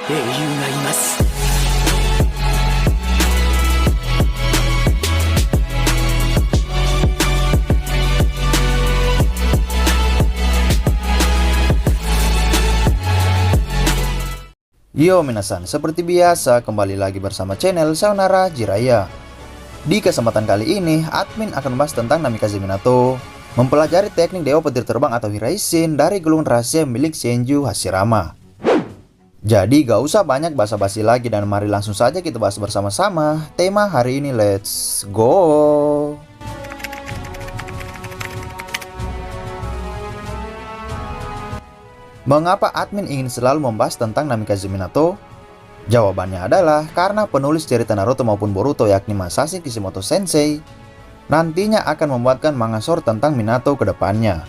英雄がいます。 Yo minasan, seperti biasa kembali lagi bersama channel Sayonara Jiraiya. Di kesempatan kali ini, admin akan membahas tentang Namikaze Minato mempelajari teknik Dewa Petir Terbang atau Hiraishin dari gulungan rahasia milik Senju Hashirama. Jadi gak usah banyak basa-basi lagi dan mari langsung saja kita bahas bersama-sama tema hari ini, let's go! Mengapa admin ingin selalu membahas tentang Namikaze Minato? Jawabannya adalah karena penulis cerita Naruto maupun Boruto yakni Masashi Kishimoto Sensei nantinya akan membuatkan manga short tentang Minato ke depannya.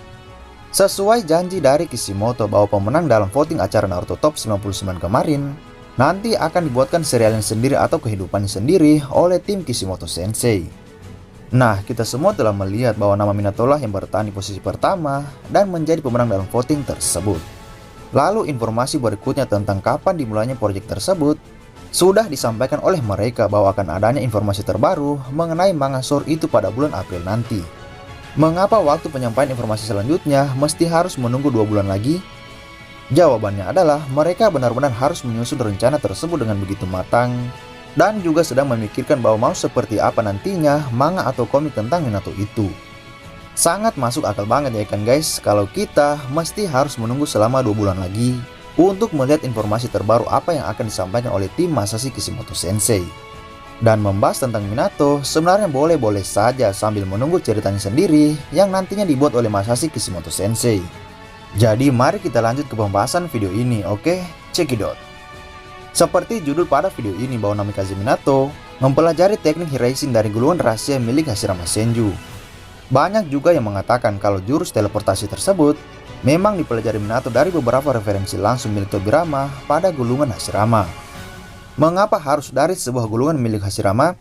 Sesuai janji dari Kishimoto bahwa pemenang dalam voting acara Naruto Top 99 kemarin nanti akan dibuatkan serialnya sendiri atau kehidupannya sendiri oleh tim Kishimoto Sensei. Nah, kita semua telah melihat bahwa nama Minato lah yang bertahan di posisi pertama dan menjadi pemenang dalam voting tersebut. Lalu informasi berikutnya tentang kapan dimulainya proyek tersebut sudah disampaikan oleh mereka bahwa akan adanya informasi terbaru mengenai manga short itu pada bulan April nanti. Mengapa waktu penyampaian informasi selanjutnya mesti harus menunggu 2 bulan lagi? Jawabannya adalah mereka benar-benar harus menyusun rencana tersebut dengan begitu matang dan juga sedang memikirkan bahwa mau seperti apa nantinya manga atau komik tentang Minato itu. Sangat masuk akal banget ya kan guys, kalau kita mesti harus menunggu selama 2 bulan lagi untuk melihat informasi terbaru apa yang akan disampaikan oleh tim Masashi Kishimoto Sensei. Dan membahas tentang Minato sebenarnya boleh-boleh saja sambil menunggu ceritanya sendiri yang nantinya dibuat oleh Masashi Kishimoto Sensei. Jadi mari kita lanjut ke pembahasan video ini, oke? Cekidot. Seperti judul pada video ini bahwa Namikaze Minato mempelajari teknik Hiraishin dari gulungan rahasia milik Hashirama Senju. Banyak juga yang mengatakan kalau jurus teleportasi tersebut memang dipelajari Minato dari beberapa referensi langsung milik Tobirama pada gulungan Hashirama. Mengapa harus dari sebuah gulungan milik Hashirama?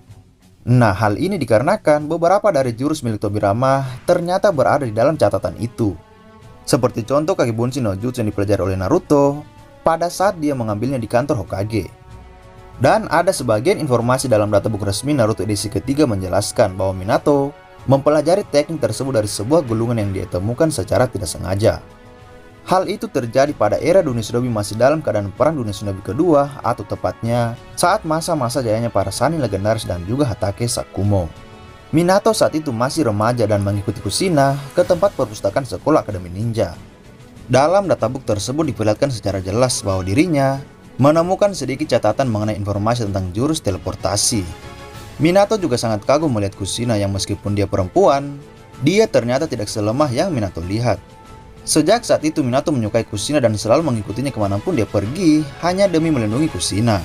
Nah, hal ini dikarenakan beberapa dari jurus milik Tobirama ternyata berada di dalam catatan itu. Seperti contoh Kakebunshi no Jutsu yang dipelajari oleh Naruto pada saat dia mengambilnya di kantor Hokage. Dan ada sebagian informasi dalam databook resmi Naruto edisi ketiga menjelaskan bahwa Minato mempelajari teknik tersebut dari sebuah gulungan yang dia temukan secara tidak sengaja. Hal itu terjadi pada era Dunia Shinobi masih dalam keadaan perang Dunia Shinobi kedua, atau tepatnya saat masa-masa jayanya para Sannin legendaris dan juga Hatake Sakumo. Minato saat itu masih remaja dan mengikuti Kushina ke tempat perpustakaan sekolah Akademi Ninja. Dalam databook tersebut diperlihatkan secara jelas bahwa dirinya menemukan sedikit catatan mengenai informasi tentang jurus teleportasi. Minato juga sangat kagum melihat Kushina yang meskipun dia perempuan, dia ternyata tidak selemah yang Minato lihat. Sejak saat itu Minato menyukai Kushina dan selalu mengikutinya kemanapun dia pergi hanya demi melindungi Kushina.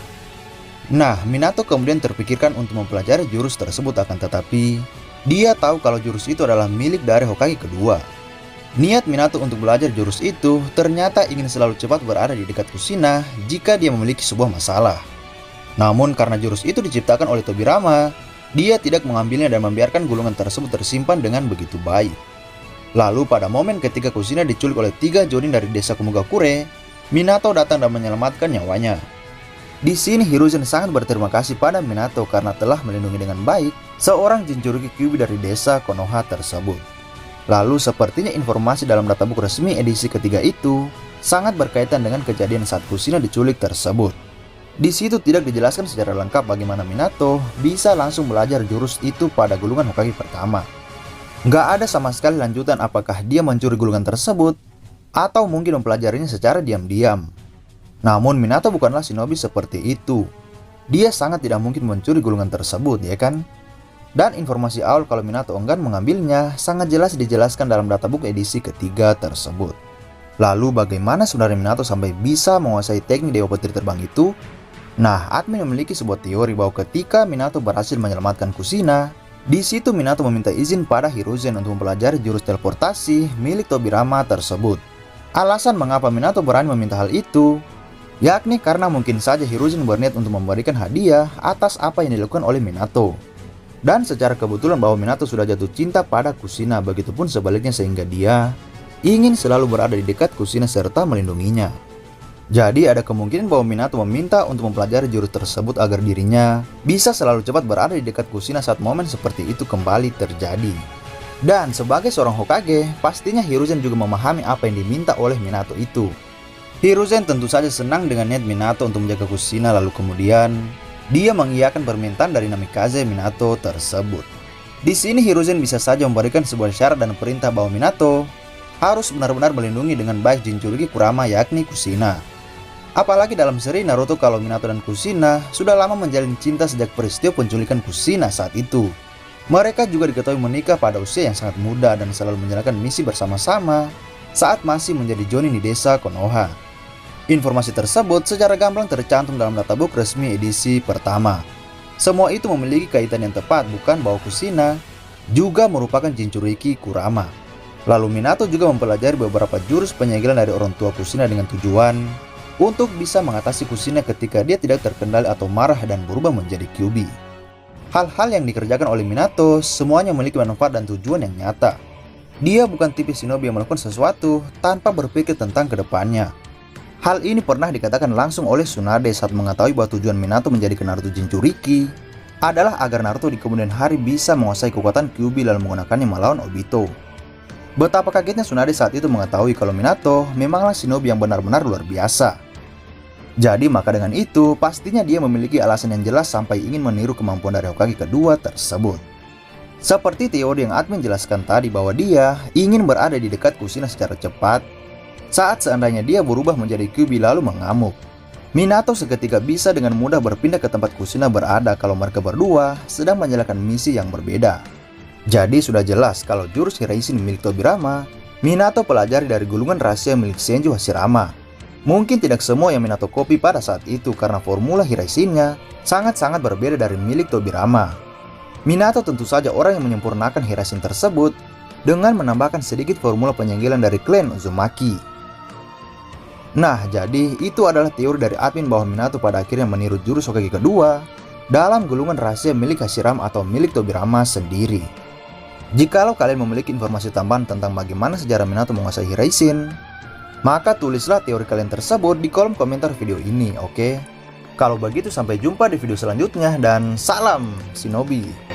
Nah, Minato kemudian terpikirkan untuk mempelajari jurus tersebut, akan tetapi dia tahu kalau jurus itu adalah milik dari Hokage kedua. Niat Minato untuk belajar jurus itu ternyata ingin selalu cepat berada di dekat Kushina jika dia memiliki sebuah masalah. Namun karena jurus itu diciptakan oleh Tobirama, dia tidak mengambilnya dan membiarkan gulungan tersebut tersimpan dengan begitu baik. Lalu pada momen ketika Kushina diculik oleh 3 jonin dari desa Kumogakure, Minato datang dan menyelamatkan nyawanya. Di sini Hiruzen sangat berterima kasih pada Minato karena telah melindungi dengan baik seorang Jinchuuriki Kyuubi dari desa Konoha tersebut. Lalu sepertinya informasi dalam databook resmi edisi ketiga itu sangat berkaitan dengan kejadian saat Kushina diculik tersebut. Di situ tidak dijelaskan secara lengkap bagaimana Minato bisa langsung belajar jurus itu pada gulungan Hokage pertama. Nggak ada sama sekali lanjutan apakah dia mencuri gulungan tersebut atau mungkin mempelajarinya secara diam-diam. Namun Minato bukanlah shinobi seperti itu. Dia sangat tidak mungkin mencuri gulungan tersebut, ya kan? Dan informasi awal kalau Minato enggan mengambilnya sangat jelas dijelaskan dalam databook edisi ketiga tersebut. Lalu bagaimana sebenarnya Minato sampai bisa menguasai teknik Dewa Petir Terbang itu? Nah, admin memiliki sebuah teori bahwa ketika Minato berhasil menyelamatkan Kushina, di situ Minato meminta izin pada Hiruzen untuk mempelajari jurus teleportasi milik Tobirama tersebut. Alasan mengapa Minato berani meminta hal itu, yakni karena mungkin saja Hiruzen berniat untuk memberikan hadiah atas apa yang dilakukan oleh Minato. Dan secara kebetulan bahwa Minato sudah jatuh cinta pada Kushina, begitupun sebaliknya sehingga dia ingin selalu berada di dekat Kushina serta melindunginya. Jadi ada kemungkinan bahwa Minato meminta untuk mempelajari jurus tersebut agar dirinya bisa selalu cepat berada di dekat Kushina saat momen seperti itu kembali terjadi. Dan sebagai seorang Hokage, pastinya Hiruzen juga memahami apa yang diminta oleh Minato itu. Hiruzen tentu saja senang dengan niat Minato untuk menjaga Kushina, lalu kemudian dia mengiyakan permintaan dari Namikaze Minato tersebut. Di sini Hiruzen bisa saja memberikan sebuah syarat dan perintah bahwa Minato harus benar-benar melindungi dengan baik Jinchuriki Kurama yakni Kushina. Apalagi dalam seri Naruto kalau Minato dan Kushina sudah lama menjalin cinta sejak peristiwa penculikan Kushina saat itu. Mereka juga diketahui menikah pada usia yang sangat muda dan selalu menjalankan misi bersama-sama saat masih menjadi jonin di desa Konoha. Informasi tersebut secara gamblang tercantum dalam databook resmi edisi pertama. Semua itu memiliki kaitan yang tepat, bukan bahwa Kushina juga merupakan Jinchuriki Kurama. Lalu Minato juga mempelajari beberapa jurus penyegelan dari orang tua Kushina dengan tujuan untuk bisa mengatasi Kushina ketika dia tidak terkendali atau marah dan berubah menjadi Kyuubi. Hal-hal yang dikerjakan oleh Minato semuanya memiliki manfaat dan tujuan yang nyata. Dia bukan tipe shinobi yang melakukan sesuatu tanpa berpikir tentang kedepannya. Hal ini pernah dikatakan langsung oleh Tsunade saat mengetahui bahwa tujuan Minato menjadikan Naruto Jinchuriki adalah agar Naruto di kemudian hari bisa menguasai kekuatan Kyuubi lalu menggunakannya melawan Obito. Betapa kagetnya Tsunade saat itu mengetahui kalau Minato memanglah shinobi yang benar-benar luar biasa. Jadi maka dengan itu, pastinya dia memiliki alasan yang jelas sampai ingin meniru kemampuan dari Hokage kedua tersebut. Seperti teori yang admin jelaskan tadi bahwa dia ingin berada di dekat Kushina secara cepat saat seandainya dia berubah menjadi Kyuubi lalu mengamuk. Minato seketika bisa dengan mudah berpindah ke tempat Kushina berada kalau mereka berdua sedang menjalankan misi yang berbeda. Jadi sudah jelas kalau jurus Hiraishin milik Tobirama, Minato pelajari dari gulungan rahasia milik Senju Hashirama. Mungkin tidak semua yang Minato copy pada saat itu karena formula Hiraishin-nya sangat-sangat berbeda dari milik Tobirama. Minato tentu saja orang yang menyempurnakan Hiraishin tersebut dengan menambahkan sedikit formula penyegelan dari klan Uzumaki. Nah, jadi itu adalah teori dari admin bahwa Minato pada akhirnya meniru jurus Hokage kedua dalam gulungan rahasia milik Hashirama atau milik Tobirama sendiri. Jikalau kalian memiliki informasi tambahan tentang bagaimana sejarah Minato menguasai Hiraishin, maka tulislah teori kalian tersebut di kolom komentar video ini, oke? Kalau begitu sampai jumpa di video selanjutnya dan salam Shinobi.